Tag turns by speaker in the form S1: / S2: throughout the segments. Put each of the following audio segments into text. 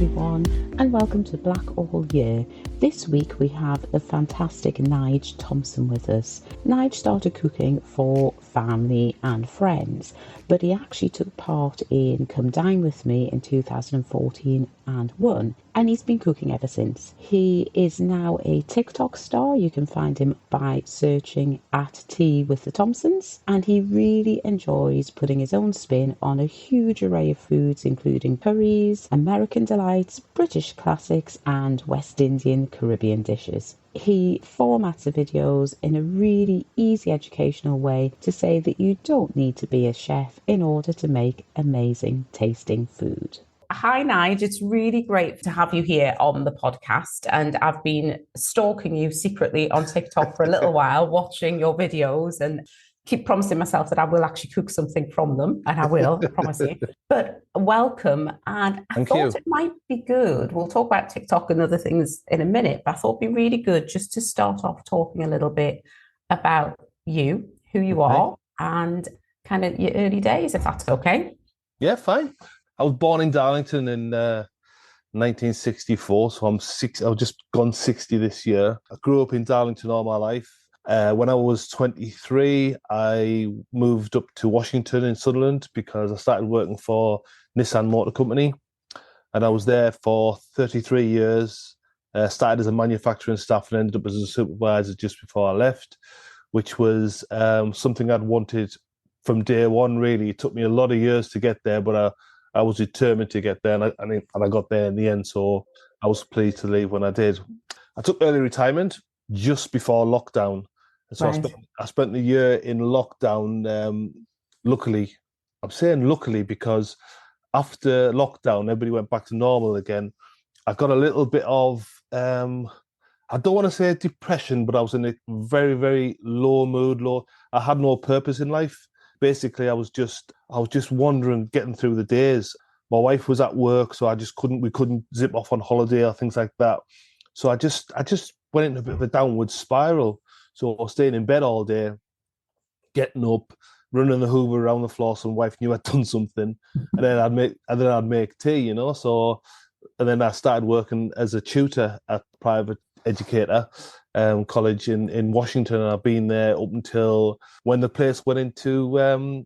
S1: everyone, and welcome to Black All Year. This week we have the fantastic Nige Thompson with us. Nige started cooking for family and friends, but he actually took part in Come Dine With Me in 2014 and won, and he's been cooking ever since. He is now a TikTok star. You can find him by searching at Tea with the Thompsons, and he really enjoys putting his own spin on a huge array of foods, including curries, American delights, British classics, and West Indian Caribbean dishes. He formats the videos in a really easy educational way to say that you don't need to be a chef in order to make amazing tasting food. Hi, Nige. It's really great to have you here on the podcast. And I've been stalking you secretly on TikTok for a little while, watching your videos, and keep promising myself that I will actually cook something from them. And I will, I promise you. But welcome. And I thought it might be good. We'll talk about TikTok and other things in a minute, but I thought it'd be really good just to start off talking a little bit about you, who you are, and kind of your early days, if that's okay.
S2: Yeah, fine. I was born in Darlington in 1964, so I'm six. I've just gone 60 this year. I grew up in Darlington all my life. When I was 23, I moved up to Washington in Sunderland because I started working for Nissan Motor Company, and I was there for 33 years. Started as a manufacturing staff and ended up as a supervisor just before I left, which was something I'd wanted from day one. Really, it took me a lot of years to get there, but I was determined to get there, and I got there in the end, so I was pleased to leave when I did. I took early retirement just before lockdown. So right. I spent the year in lockdown. Luckily, I'm saying luckily because after lockdown, everybody went back to normal again. I got a little bit of, I don't want to say depression, but I was in a very, very low mood. I had no purpose in life. Basically, I was just wandering, getting through the days. My wife was at work, so we couldn't zip off on holiday or things like that. So I just went into a bit of a downward spiral. So I was staying in bed all day, getting up, running the Hoover around the floor. So my wife knew I'd done something, and then I'd make tea, you know. So, and then I started working as a tutor at a private educator college in Washington, and I've been there up until when the place went into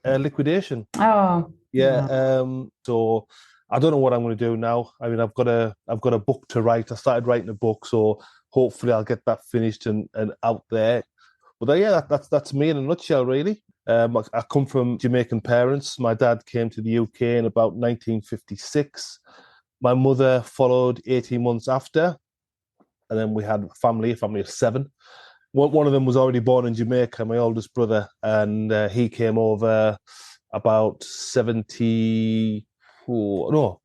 S2: liquidation.
S1: Oh,
S2: yeah. So I don't know what I'm going to do now. I mean, I've got a book to write. I started writing a book, so hopefully I'll get that finished and out there. But yeah, that's me in a nutshell, really. I come from Jamaican parents. My dad came to the UK in about 1956. My mother followed 18 months after. And then we had a family of 7. One of them was already born in Jamaica, my oldest brother, and he came over about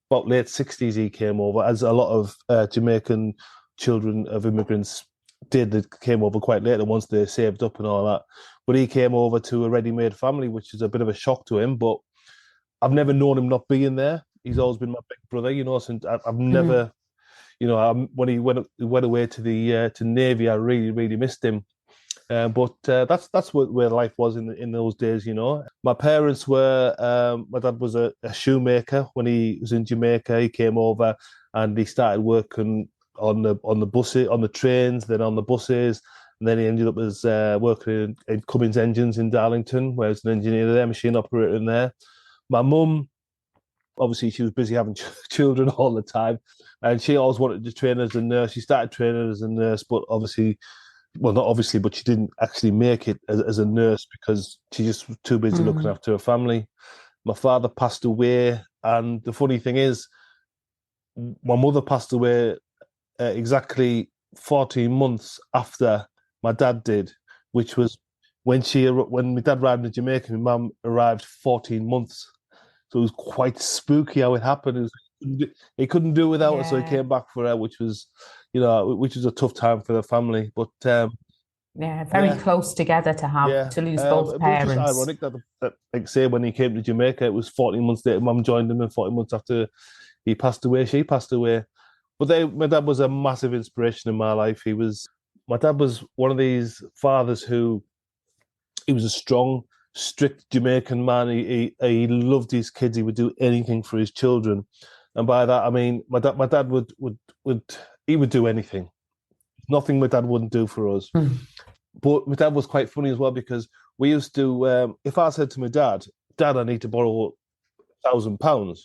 S2: about late 60s. He came over, as a lot of Jamaican children of immigrants did. They came over quite later once they saved up and all that. But he came over to a ready-made family, which is a bit of a shock to him. But I've never known him not being there. He's always been my big brother, you know. Since I've never. You know, when he went away to the Navy, I really, really missed him. But that's where life was in those days. You know, my parents were. My dad was a shoemaker when he was in Jamaica. He came over and he started working on the buses, on the trains, then on the buses, and then he ended up as working in Cummins Engines in Darlington, where he was an engineer there, machine operator in there. My mum, obviously, she was busy having children all the time, and she always wanted to train as a nurse. She started training as a nurse, but not obviously, but she didn't actually make it as a nurse because she just was too busy looking after her family. My father passed away, and the funny thing is, my mother passed away exactly 14 months after my dad did, which was when my dad arrived in Jamaica. My mum arrived 14 months. So it was quite spooky how it happened. He couldn't do it without her, so he came back for her, which was a tough time for the family. But
S1: very close together to lose both parents.
S2: It was just ironic that, like say, when he came to Jamaica, it was 14 months later. Mum joined him, and 14 months after he passed away, she passed away. But my dad was a massive inspiration in my life. My dad was one of these fathers who, he was a strong, strict Jamaican man. He loved his kids. He would do anything for his children. And by that I mean my dad would he would do anything. Nothing my dad wouldn't do for us.
S1: Mm.
S2: But my dad was quite funny as well because we used to if I said to my dad, Dad, I need to borrow £1,000,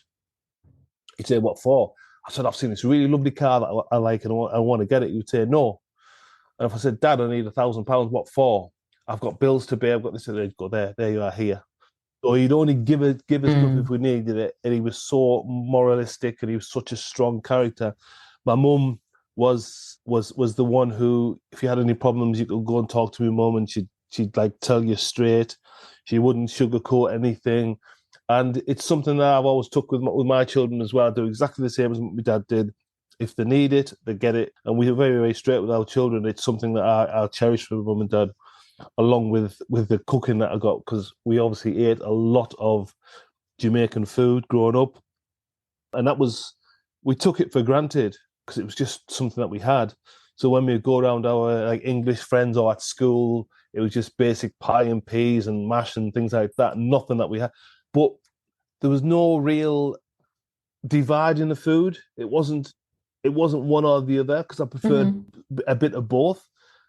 S2: he'd say, what for? I said, I've seen this really lovely car that I like and I want to get it. He would say no. And if I said, Dad, I need £1,000, what for? I've got bills to pay. I've got this. And they'd go, there you are, here. So he'd only give us stuff if we needed it. And he was so moralistic and he was such a strong character. My mum was the one who, if you had any problems, you could go and talk to my mum and she'd like tell you straight. She wouldn't sugarcoat anything. And it's something that I've always took with my children as well. I do exactly the same as what my dad did. If they need it, they get it. And we're very, very straight with our children. It's something that I'll cherish for mum and dad, along with the cooking that I got, because we obviously ate a lot of Jamaican food growing up. And we took it for granted because it was just something that we had. So when we go around our like English friends or at school, it was just basic pie and peas and mash and things like that. Nothing that we had. But there was no real divide in the food. It wasn't one or the other because I preferred a bit of both.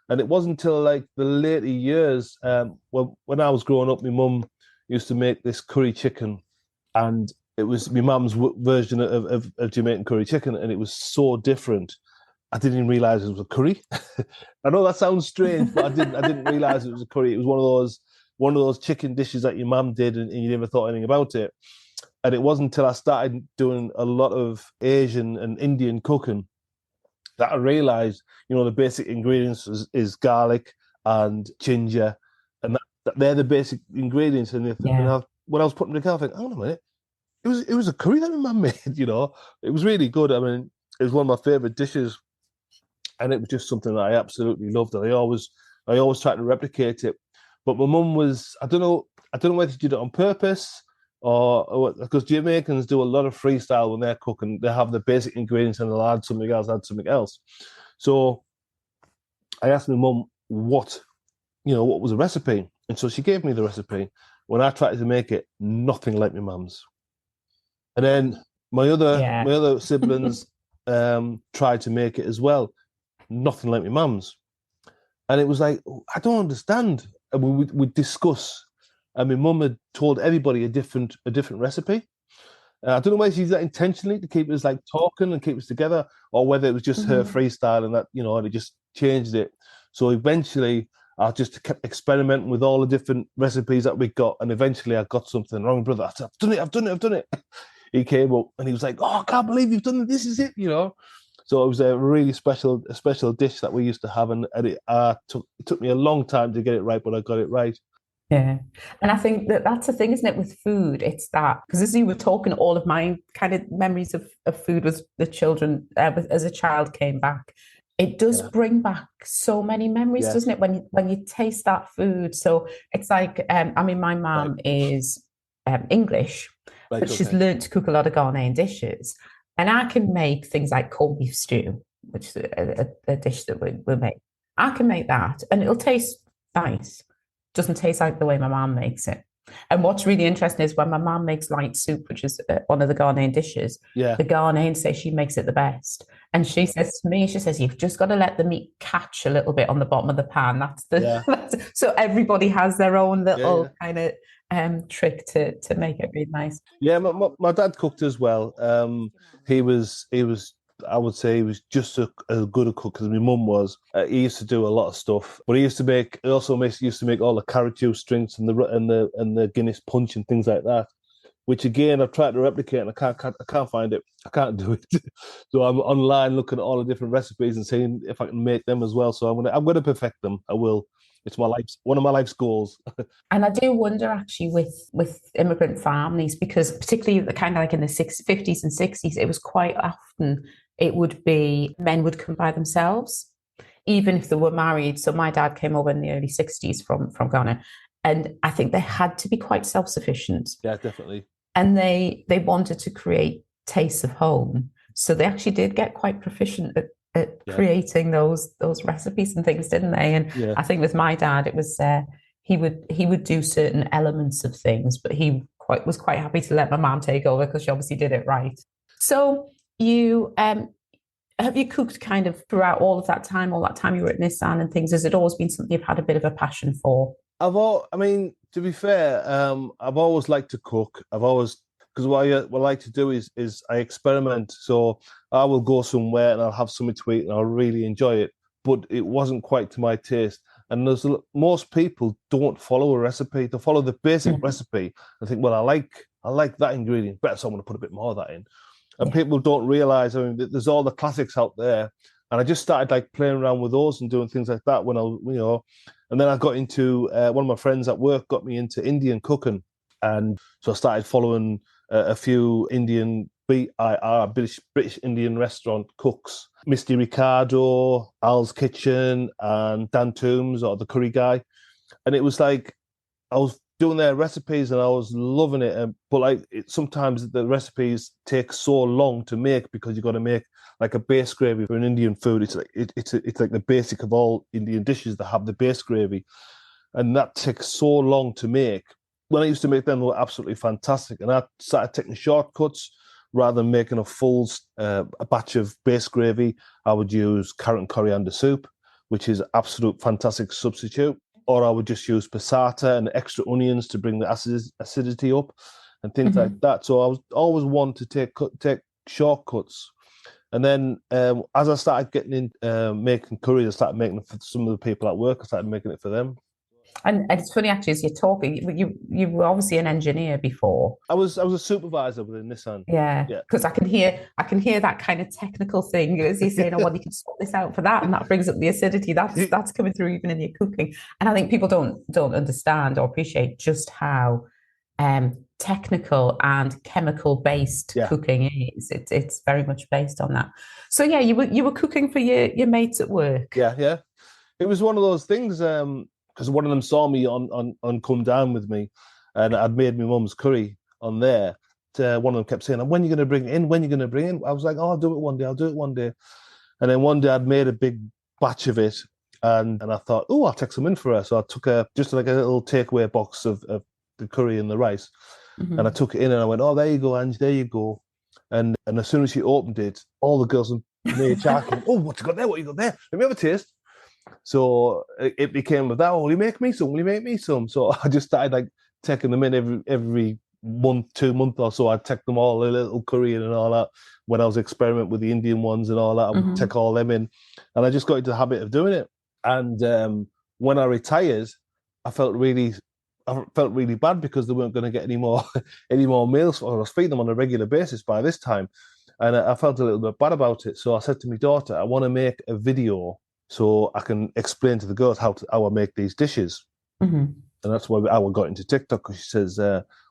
S2: And it wasn't until like the later years, when I was growing up, my mum used to make this curry chicken, and it was my mum's version of Jamaican curry chicken, and it was so different. I didn't even realize it was a curry. I know that sounds strange, but I didn't realize it was a curry. It was one of those chicken dishes that your mum did, and you never thought anything about it. And it wasn't until I started doing a lot of Asian and Indian cooking that I realized, the basic ingredients is garlic and ginger, and that they're the basic ingredients. And when I was putting it together, I think, hang on a minute, it was a curry that my mum made. It was really good. I mean, it was one of my favorite dishes, and it was just something that I absolutely loved. And I always tried to replicate it. But my mum was, I don't know whether she did it on purpose or because Jamaicans do a lot of freestyle when they're cooking. They have the basic ingredients and they'll add something else. So I asked my mum what was the recipe, and so she gave me the recipe. When I tried to make it, nothing like my mum's. And then my other siblings tried to make it as well, nothing like my mum's. And it was like, I don't understand. And we'd discuss. And my mum had told everybody a different recipe. I don't know whether she's that intentionally to keep us like talking and keep us together, or whether it was just her freestyle and that, and it just changed it. So eventually I just kept experimenting with all the different recipes that we got. And eventually I got something wrong, brother. I said, I've done it. He came up and he was like, oh, I can't believe you've done it. This is it, So it was a really special dish that we used to have. And it took me a long time to get it right, but I got it right.
S1: Yeah. And I think that's the thing, isn't it, with food? It's that, because as you were talking, all of my kind of memories of food was the children as a child came back. It does bring back so many memories, doesn't it, when you taste that food? So it's like, my mum is English, but she's learned to cook a lot of Ghanaian dishes. And I can make things like corned beef stew, which is a dish that we make. I can make that and it'll taste nice. Doesn't taste like the way my mom makes it. And what's really interesting is when my mom makes light soup, which is one of the Ghanaian dishes, the Ghanaians say she makes it the best. And she says to me, you've just got to let the meat catch a little bit on the bottom of the pan. So everybody has their own little kind of trick to make it really nice.
S2: Yeah, my dad cooked as well. He was I would say he was just as good a cook as my mum was. He used to do a lot of stuff, but he used to make all the carrot juice drinks and the Guinness punch and things like that. Which again, I've tried to replicate and I can't find it. I can't do it. So I'm online looking at all the different recipes and seeing if I can make them as well. So I'm gonna perfect them. I will. It's one of my life's goals.
S1: And I do wonder actually with immigrant families, because particularly the kind of like in the 50s and 60s, it was quite often it would be men would come by themselves, even if they were married. So my dad came over in the early 60s from Ghana. And I think they had to be quite self-sufficient.
S2: Yeah, definitely.
S1: And they wanted to create tastes of home. So they actually did get quite proficient at creating those recipes and things, didn't they? And I think with my dad, it was he would do certain elements of things, but he was quite happy to let my mom take over because she obviously did it right. So you have you cooked kind of throughout all that time you were at Nissan and things? Has it always been something you've had a bit of a passion for?
S2: I mean, to be fair, I've always liked to cook. I've always because what I like to do is I experiment. So I will go somewhere and I'll have something to eat and I'll really enjoy it. But it wasn't quite to my taste. And most people don't follow a recipe. They follow the basic
S1: Mhm.
S2: recipe and think, well, I like that ingredient better, so I'm going to put a bit more of that in. And
S1: Yeah.
S2: people don't realize. I mean, there's all the classics out there, and I just started like playing around with those and doing things like that when I, and then I got into one of my friends at work got me into Indian cooking, and so I started following a few Indian British Indian restaurant cooks, Misty Ricardo, Al's Kitchen, and Dan Toombs or the curry guy, and it was like I was doing their recipes and I was loving it. But sometimes the recipes take so long to make because you've got to make like a base gravy for an Indian food. It's like the basic of all Indian dishes that have the base gravy, and that takes so long to make. When I used to make them, they were absolutely fantastic, and I started taking shortcuts rather than making a batch of base gravy. I would use carrot and coriander soup, which is absolute fantastic substitute, or I would just use passata and extra onions to bring the acidity up and things like
S1: Mhm.
S2: that. So I was always one to take shortcuts. And then as I started getting in making curries, I started making it for some of the people at work. I started making it for them.
S1: And it's funny actually as you're talking, you were obviously an engineer before.
S2: I was a supervisor within Nissan.
S1: Yeah,
S2: Yeah.
S1: because I can hear that kind of technical thing as you're saying, oh well, you can swap this out for that, and that brings up the acidity. That's coming through even in your cooking. And I think people don't understand or appreciate just how technical and chemical based
S2: Yeah.
S1: cooking is. It's very much based on that. So yeah, you were cooking for your mates at work.
S2: Yeah. Yeah. It was one of those things because one of them saw me on Come Down with me, and I'd made my mum's curry on there. One of them kept saying, "When are you going to bring it in? When are you going to bring it in?" I was like, "Oh, I'll do it one day. I'll do it one day." And then one day I'd made a big batch of it, and I thought, "Oh, I'll take some in for her." So I took just like a little takeaway box of the curry and the rice, and I
S1: Mhm.
S2: took it in, and I went, "Oh, there you go, Ange. There you go." And as soon as she opened it, all the girls in HR came, "Oh, what you got there? What you got there? Let me have a taste." So it became that, "Oh, will you make me some? Will you make me some?" So I just started like taking them in every month, 2 months or so. I'd take them all a little curry in and all that. When I was experimenting with the Indian ones and all that, I would
S1: Mhm.
S2: take all them in, and I just got into the habit of doing it. And when I retired, I felt really. I felt really bad because they weren't going to get any more any more meals, or I was feeding them on a regular basis by this time, and I felt a little bit bad about it. So I said to my daughter, "I want to make a video so I can explain to the girls how I make these dishes."
S1: Mhm.
S2: And that's why I got into TikTok, because she says,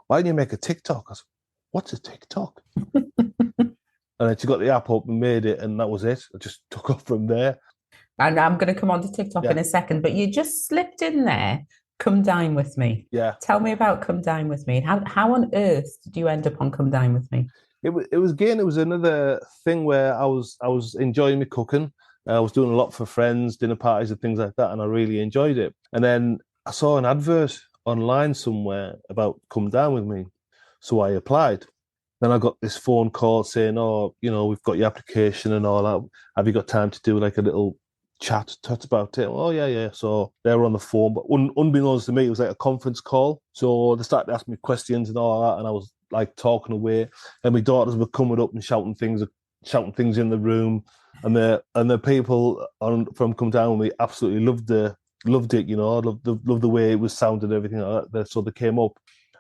S2: "Why don't you make a TikTok?" I said, "What's a TikTok?" And then she got the app up and made it, and that was it. I just took off from there.
S1: And I'm going to come on to TikTok
S2: Yeah,
S1: in a second, but you just slipped in there. Come dine with me.
S2: yeah.
S1: Tell me about Come Dine with Me. How on earth did you end up on Come Dine with Me?
S2: It was another thing where I was enjoying my cooking. I was doing a lot for friends, dinner parties and things like that, and I really enjoyed it. And then I saw an advert online somewhere about come down with me, so I applied. Then I got this phone call saying, "Oh, we've got your application and all that. Have you got time to do like a little chat about it?" "Oh, yeah, yeah." So they were on the phone, but unbeknownst to me, it was like a conference call. So they started asking me questions and all that, and I was like talking away, and my daughters were coming up and shouting things in the room, and the people from Come Down with Me absolutely loved it. Loved the way it was sounded and everything like that. So they came up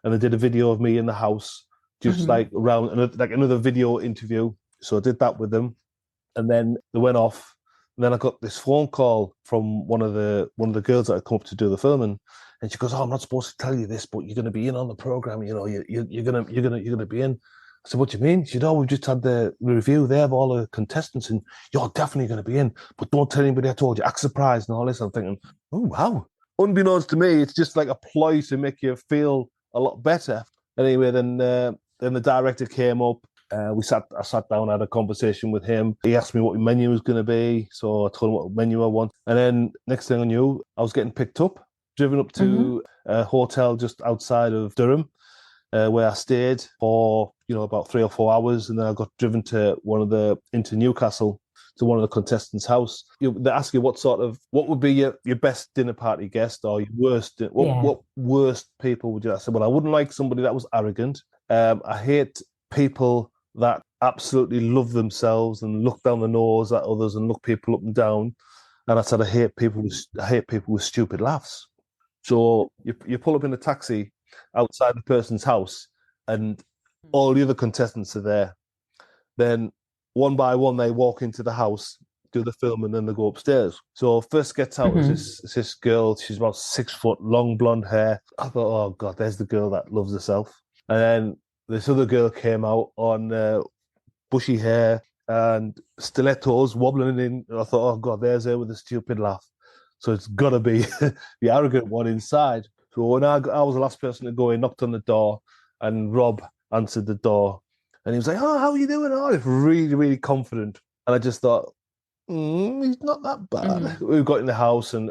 S2: and they did a video of me in the house, just
S1: Mhm.
S2: like around another video interview. So I did that with them, and then they went off. And then I got this phone call from one of the girls that had come up to do the filming, and she goes, "Oh, I'm not supposed to tell you this, but you're going to be in on the program. You're gonna be in." I said, "What do you mean?" She said, "Oh, we've just had the review there of all the contestants, and you're definitely going to be in, but don't tell anybody I told you. Act surprised and all this." I'm thinking, "Oh wow." Unbeknownst to me, it's just like a ploy to make you feel a lot better. Anyway, then the director came up. I sat down, had a conversation with him. He asked me what the menu was going to be, so I told him what menu I want. And then next thing I knew, I was getting picked up, driven up
S1: Mhm.
S2: to a hotel just outside of Durham, where I stayed for about 3 or 4 hours, and then I got driven into Newcastle to one of the contestants' house. They ask you what would be your best dinner party guest or your worst. What worst people would you? I said, well, I wouldn't like somebody that was arrogant. I hate people that absolutely love themselves and look down the nose at others and look people up and down. And I said, I hate people with stupid laughs. So you pull up in a taxi outside the person's house, and all the other contestants are there. Then one by one, they walk into the house, do the film, and then they go upstairs. So first gets out is this girl. She's about 6 foot, long blonde hair. I thought, oh God, there's the girl that loves herself. And then this other girl came out on bushy hair and stilettos wobbling in. And I thought, oh God, there's her with a stupid laugh. So it's got to be the arrogant one inside. So when I was the last person to go in, knocked on the door, and Rob answered the door. And he was like, oh, how are you doing? Oh, he's really, really confident. And I just thought, he's not that bad. We got in the house, and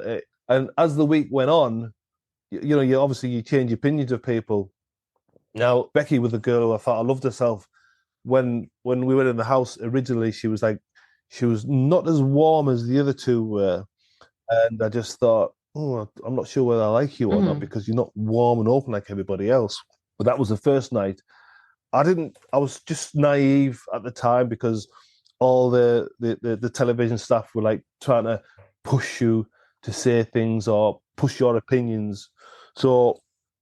S2: as the week went on, you obviously you change opinions of people. Now, Becky was the girl who I thought I loved herself. When we went in the house originally, she was not as warm as the other two were. And I just thought, oh, I'm not sure whether I like you or not, because you're not warm and open like everybody else. But that was the first night. I was just naive at the time, because all the television staff were like trying to push you to say things or push your opinions. So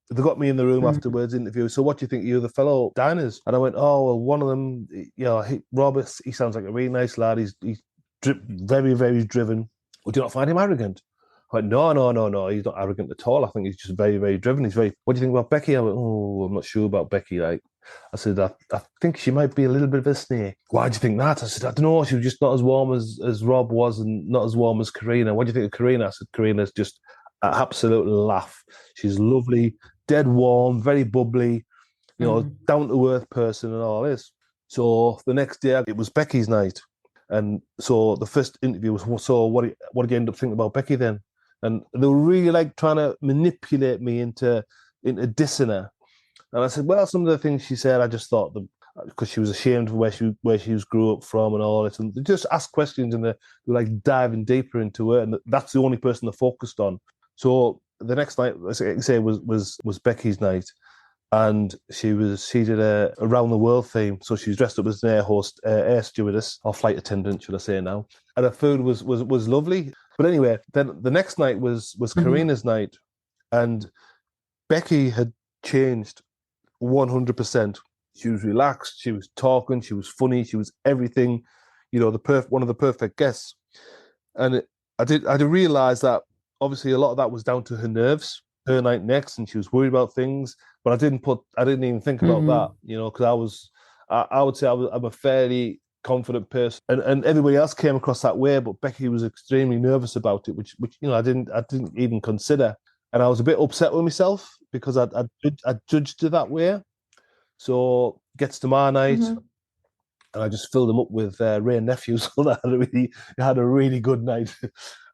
S2: they got me in the room afterwards, interview. So what do you think of the other fellow diners? And I went, oh, well, one of them, Robert, he sounds like a really nice lad. He's very, very driven. Would you not find him arrogant? I went, no, he's not arrogant at all. I think he's just very, very driven. What do you think about Becky? I went, oh, I'm not sure about Becky. Like, I said, I think she might be a little bit of a snake. Why do you think that? I said, I don't know. She was just not as warm as Rob was, and not as warm as Karina. What do you think of Karina? I said, Karina's just an absolute laugh. She's lovely, dead warm, very bubbly, down-to-earth person and all this. So the next day, it was Becky's night. And so the first interview was, so what did you end up thinking about Becky then? And they were really like trying to manipulate me into dissing her. And I said, well, some of the things she said, I just thought because she was ashamed of where she grew up from and all this. And they just asked questions, and they were like diving deeper into it. And that's the only person they focused on. So the next night, as I say, was Becky's night. And she did a around the world theme. So she was dressed up as an air stewardess, or flight attendant, should I say now. And her food was lovely. But anyway, then the next night was Karina's night, and Becky had changed 100%. She was relaxed. She was talking. She was funny. She was everything, one of the perfect guests. And I did realize that obviously a lot of that was down to her nerves. Her night next, and she was worried about things. But I didn't even think about that, because I would say I'm a fairly confident person, and everybody else came across that way. But Becky was extremely nervous about it, which I didn't even consider, and I was a bit upset with myself because I judged her that way. So gets to my night, and I just filled them up with Ray and nephews. So I had a really good night.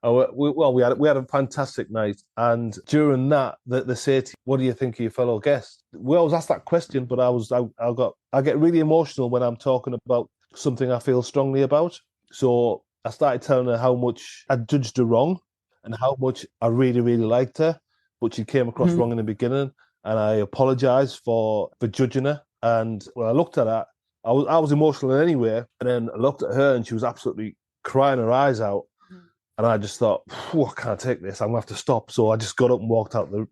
S2: We had a fantastic night, and during that, they say to you, "What do you think of your fellow guests?" We always ask that question, but I get really emotional when I'm talking about something I feel strongly about. So I started telling her how much I judged her wrong, and how much I really, really liked her, but she came across wrong in the beginning, and I apologized for judging her. And when I looked at her, I was emotional anyway, and then I looked at her, and she was absolutely crying her eyes out. And I just thought, I can't take this. I'm going to have to stop. So I just got up and walked out. And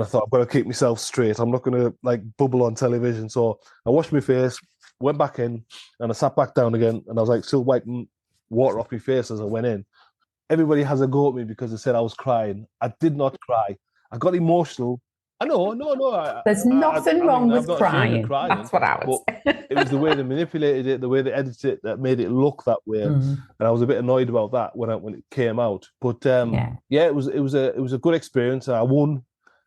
S2: I thought, I've got to keep myself straight. I'm not going to bubble on television. So I washed my face, went back in, and I sat back down again. And I was still wiping water off my face as I went in. Everybody has a go at me because they said I was crying. I did not cry. I got emotional. I know, no.
S1: There's nothing wrong with crying.
S3: That's what I would say.
S2: It was the way they manipulated it, the way they edited it, that made it look that way. And I was a bit annoyed about that when it came out. But it was a good experience. I won,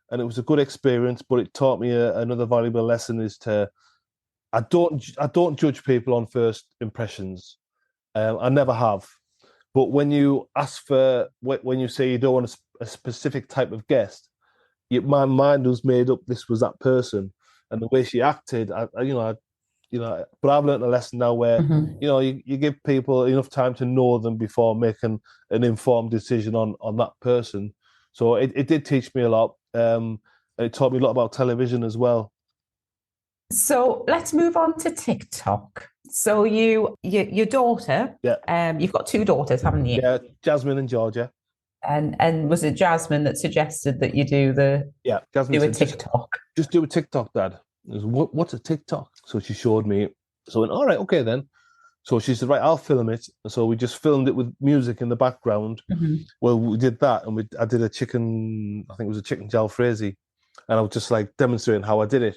S2: and it was a good experience. But it taught me another valuable lesson: is I don't judge people on first impressions. I never have. But when you when you say you don't want a specific type of guest, my mind was made up. This was that person, and the way she acted, but I've learned a lesson now where,
S1: Hmm.
S2: you give people enough time to know them before making an informed decision on that person. So it did teach me a lot. It taught me a lot about television as well.
S1: So let's move on to TikTok. So your daughter,
S2: Yeah,
S1: you've got two daughters, haven't you?
S2: yeah, Jasmine and Georgia.
S1: And was it Jasmine that suggested that you
S2: Yeah, Jasmine
S1: do a
S2: said,
S1: TikTok?
S2: just do a TikTok, Dad. I was, what's a TikTok? So she showed me. So I went, all right, okay then. So she said, right, I'll film it. So we just filmed it with music in the background.
S1: Hmm.
S2: Well, we did that, and I did a chicken. I think it was a chicken jalfrezi, and I was just like demonstrating how I did it.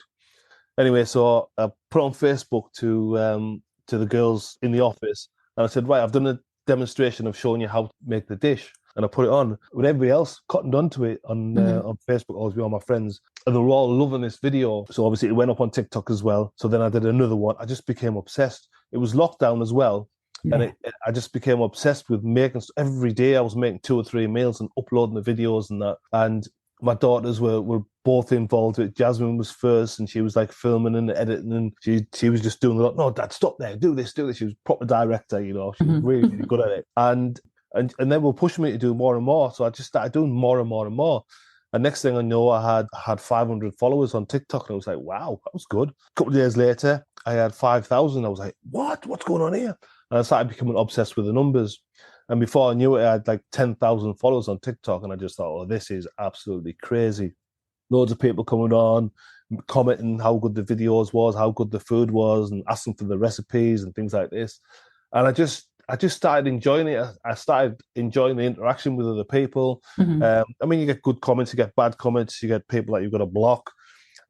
S2: Anyway, so I put on Facebook to the girls in the office, and I said, right, I've done a demonstration of showing you how to make the dish, and I put it on. With everybody else cottoned onto it
S1: Hmm.
S2: on Facebook, all my friends, and they were all loving this video. So obviously it went up on TikTok as well. So then I did another one. I just became obsessed. It was lockdown as well. And
S1: Yeah.
S2: I just became obsessed with making every day. I was making 2 or 3 meals and uploading the videos and that. And my daughters were both involved with it. Jasmine was first, and she was like filming and editing, and she was just doing a lot. No, Dad, stop there, do this, do this. She was a proper director, She was really, really
S1: Hmm.
S2: good at it. And then were pushing me to do more and more. So I just started doing more and more and more. And next thing I know, I had 500 followers on TikTok, and I was like, wow, that was good. A couple of days later, I had 5,000. I was like, what? What's going on here? And I started becoming obsessed with the numbers. And before I knew it, I had like 10,000 followers on TikTok. And I just thought, oh, this is absolutely crazy. Loads of people coming on, commenting how good the videos was, how good the food was, and asking for the recipes and things like this. And I just started enjoying it. I started enjoying the interaction with other people.
S1: Hmm.
S2: I mean, you get good comments, you get bad comments, you get people that you've got to block,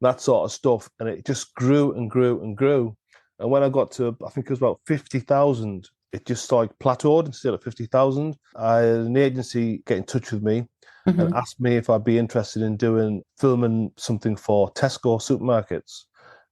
S2: that sort of stuff. And it just grew and grew and grew. And when I got to, I think it was about 50,000, it just like plateaued and still at 50,000. I had an agency get in touch with me and
S1: Hmm.
S2: asked me if I'd be interested in filming something for Tesco supermarkets.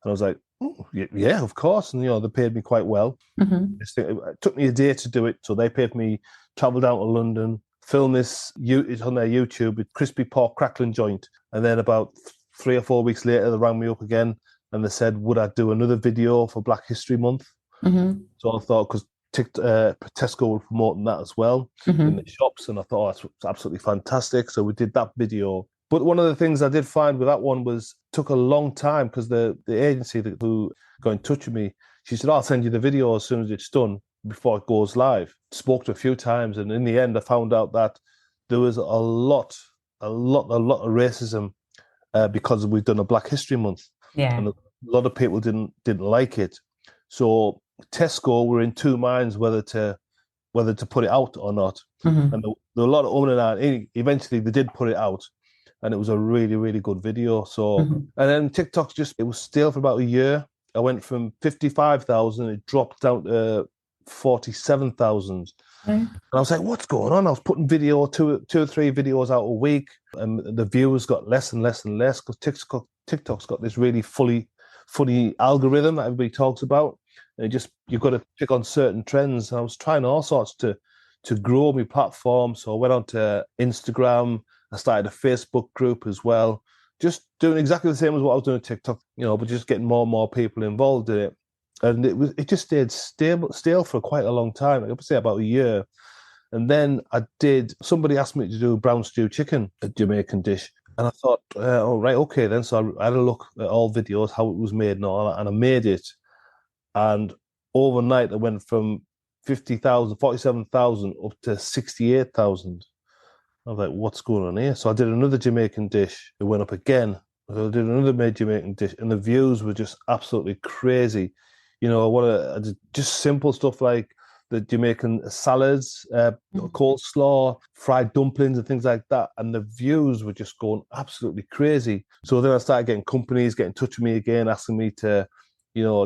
S2: And I was like, oh, yeah, of course. And, they paid me quite well.
S1: Hmm.
S2: It took me a day to do it. So they paid me, travel down to London, film this it's on their YouTube with crispy pork crackling joint. And then about 3 or 4 weeks later, they rang me up again and they said, would I do another video for Black History Month?
S1: Hmm.
S2: So I thought, because Tesco were promoting that as well in the
S1: Hmm.
S2: shops, and I thought, oh, that's absolutely fantastic. So we did that video. But one of the things I did find with that one was took a long time because the agency who got in touch with me, she said, I'll send you the video as soon as it's done before it goes live. Spoke to a few times, and in the end, I found out that there was a lot of racism because we've done a Black History Month,
S1: Yeah.
S2: and a lot of people didn't like it. So Tesco were in two minds whether to put it out or not, and
S1: Hmm.
S2: there were a lot of and ahhing. Eventually, they did put it out, and it was a really really good video. So,
S1: Hmm.
S2: and then TikTok it was stale for about a year. I went from 55,000, it dropped down to 47,000. And I was like, what's going on? I was putting two or three videos out a week, and the viewers got less and less and less because TikTok's got this really funny algorithm that everybody talks about. And you've got to pick on certain trends. And I was trying all sorts to grow my platform. So I went on to Instagram. I started a Facebook group as well, just doing exactly the same as what I was doing on TikTok, but just getting more and more people involved in it. And it just stayed stale for quite a long time. I would say about a year. And then somebody asked me to do brown stew chicken, a Jamaican dish. And I thought, oh, right, okay then. So I had a look at all videos, how it was made and all that, and I made it. And overnight, I went from 50,000, 47,000 up to 68,000. I was like, what's going on here? So I did another Jamaican dish. It went up again. So I did another made Jamaican dish, and the views were just absolutely crazy. I did just simple stuff like the Jamaican salads, coleslaw, fried dumplings, and things like that. And the views were just going absolutely crazy. So then I started getting companies get in touch with me again, asking me to,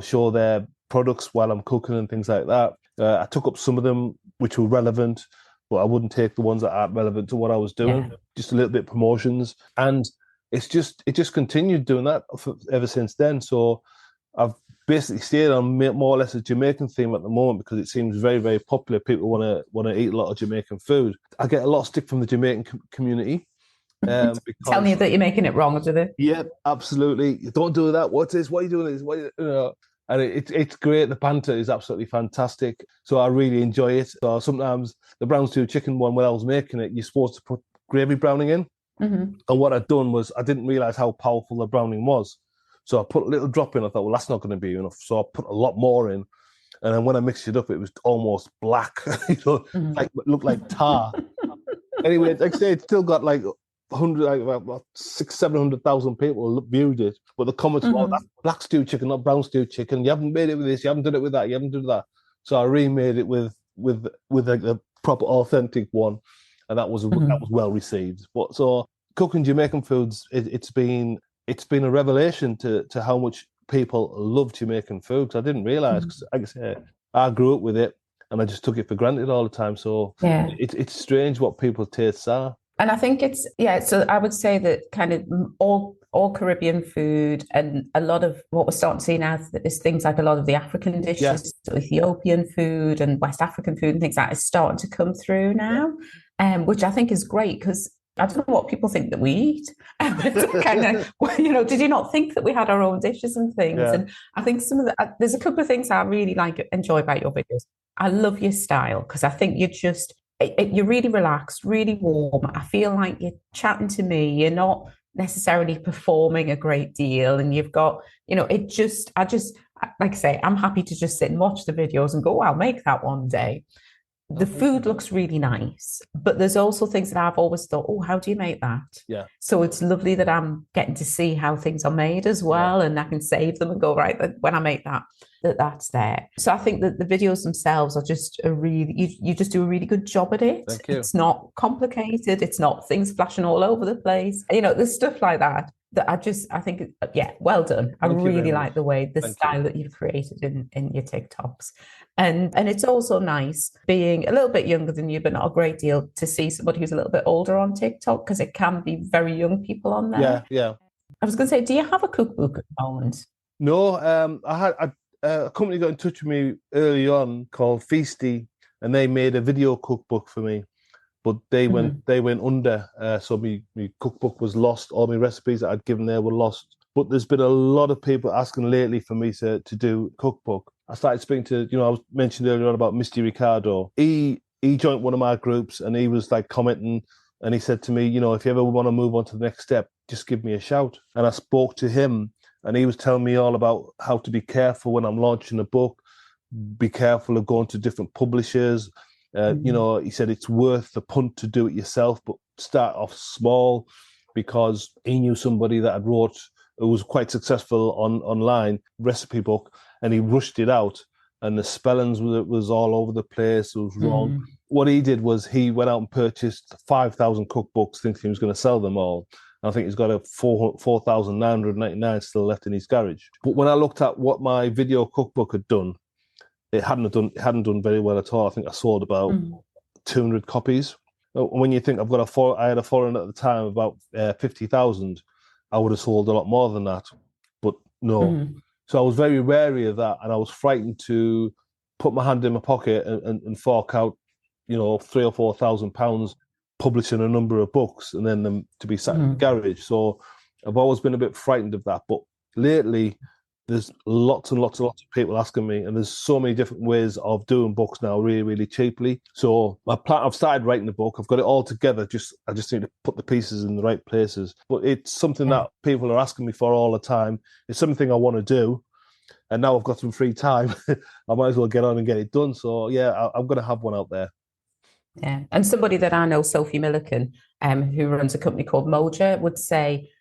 S2: show their products while I'm cooking and things like that. I took up some of them which were relevant, but I wouldn't take the ones that aren't relevant to what I was doing.
S1: Yeah.
S2: Just a little bit of promotions, and it just continued doing that ever since then. So I've basically stayed on more or less a Jamaican theme at the moment because it seems very, very popular. People want to eat a lot of Jamaican food. I get a lot of stick from the Jamaican community
S1: Telling you
S2: because
S1: that you're making it wrong, do they?
S2: yeah, absolutely. You don't do that. What's this? What are you doing this? And it's great. The banter is absolutely fantastic. So I really enjoy it. So sometimes the brown stew chicken one, when I was making it, you're supposed to put gravy browning in.
S1: Mm-hmm.
S2: And what I'd done was I didn't realize how powerful the browning was. So I put a little drop in. I thought, well, that's not going to be enough. So I put a lot more in. And then when I mixed it up, it was almost black. Like looked like tar. Anyway, like I say, it's still got like 100, like about 700,000 people viewed it. But the comments were, oh, that's black stew chicken, not brown stew chicken. You haven't made it with this. You haven't done it with that. You haven't done that. So I remade it with like the proper authentic one, and that was well received. But so cooking Jamaican foods, it's been a revelation to how much people love Jamaican food. Because I didn't realize, because like I say, I grew up with it, and I just took it for granted all the time. So
S1: Yeah.
S2: it's strange what people's tastes are.
S1: And I think so I would say that kind of all Caribbean food and a lot of what we're starting to see now is things like a lot of the African dishes, so Ethiopian food and West African food and things like that is starting to come through now, which I think is great because I don't know what people think that we eat. Kind of, did you not think that we had our own dishes and things?
S2: Yeah.
S1: And I think there's a couple of things I really enjoy about your videos. I love your style because I think you're really relaxed, really warm. I feel like you're chatting to me. You're not necessarily performing a great deal. And you've got, like I say, I'm happy to just sit and watch the videos and go, I'll make that one day. The food looks really nice, but there's also things that I've always thought, oh, how do you make that?
S2: Yeah.
S1: So it's lovely that I'm getting to see how things are made as well, and I can save them and go, right, when I make that's there. So I think that the videos themselves are just you just do a really good job at it.
S2: Thank you.
S1: It's not complicated. It's not things flashing all over the place. There's stuff like that I think, well done. I really like the way, the style that you've created in your TikToks. And it's also nice being a little bit younger than you, but not a great deal, to see somebody who's a little bit older on TikTok, because it can be very young people on there.
S2: Yeah.
S1: I was going to say, do you have a cookbook at the moment?
S2: No, I had a company got in touch with me early on called Feasty, and they made a video cookbook for me. But they went under, so my cookbook was lost. All my recipes that I'd given there were lost. But there's been a lot of people asking lately for me to do cookbook. I started speaking to, I was mentioned earlier on about Misty Ricardo. He joined one of my groups, and he was like commenting, and he said to me, if you ever want to move on to the next step, just give me a shout. And I spoke to him, and he was telling me all about how to be careful when I'm launching a book, be careful of going to different publishers. He said it's worth the punt to do it yourself, but start off small, because he knew somebody that had wrote, who was quite successful online, recipe book, and he rushed it out, and the spellings was all over the place. It was wrong. What he did was he went out and purchased 5,000 cookbooks, thinking he was going to sell them all. I think he's got a 4,999 still left in his garage. But when I looked at what my video cookbook had done, it hadn't done very well at all. I think I sold about 200 copies. When you think I had a following at the time of about 50,000, I would have sold a lot more than that. But no. So I was very wary of that, and I was frightened to put my hand in my pocket and fork out, £3,000 or £4,000 publishing a number of books and then them to be sat in the garage. So I've always been a bit frightened of that. But lately, there's lots and lots of people asking me, and there's so many different ways of doing books now really, really cheaply. So I've started writing the book. I've got it all together. I just need to put the pieces in the right places. But it's something that people are asking me for all the time. It's something I want to do. And now I've got some free time. I might as well get on and get it done. So yeah, I'm going to have one out there.
S1: Yeah. And somebody that I know, Sophie Milliken, who runs a company called Moja, would say,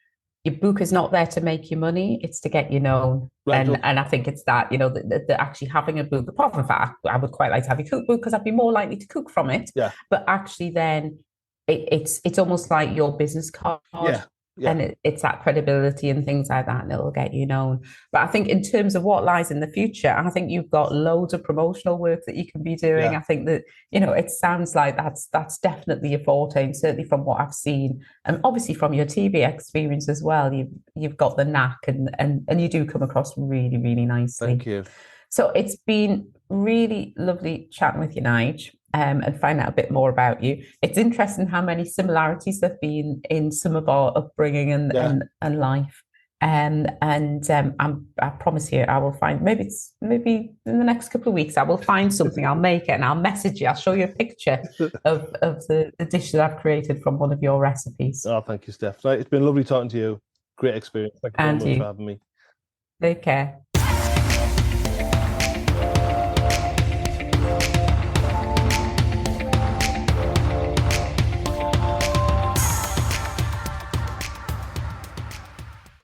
S1: your book is not there to make you money, it's to get you known. Right. And I think it's that, that actually having a book, apart from the fact I would quite like to have a cookbook because I'd be more likely to cook from it.
S2: Yeah.
S1: But actually then it's almost like your business card.
S2: Yeah. Yeah.
S1: And it's that credibility and things like that, and it'll get you known. But I think in terms of what lies in the future, I think you've got loads of promotional work that you can be doing. Yeah. I think that, it sounds like that's definitely a forte, and certainly from what I've seen, and obviously from your TV experience as well, you've got the knack, and you do come across really, really nicely.
S2: Thank you.
S1: So it's been really lovely chatting with you, Nige, and find out a bit more about you. It's interesting how many similarities there've been in some of our upbringing
S2: Yeah.
S1: and life. I promise you, I will find maybe in the next couple of weeks, I will find something. I'll make it and I'll message you. I'll show you a picture of the dish that I've created from one of your recipes.
S2: Oh, thank you, Steph. Right, it's been lovely talking to you. Great experience. Thank you very
S1: And
S2: much for
S1: you
S2: having me.
S1: take care.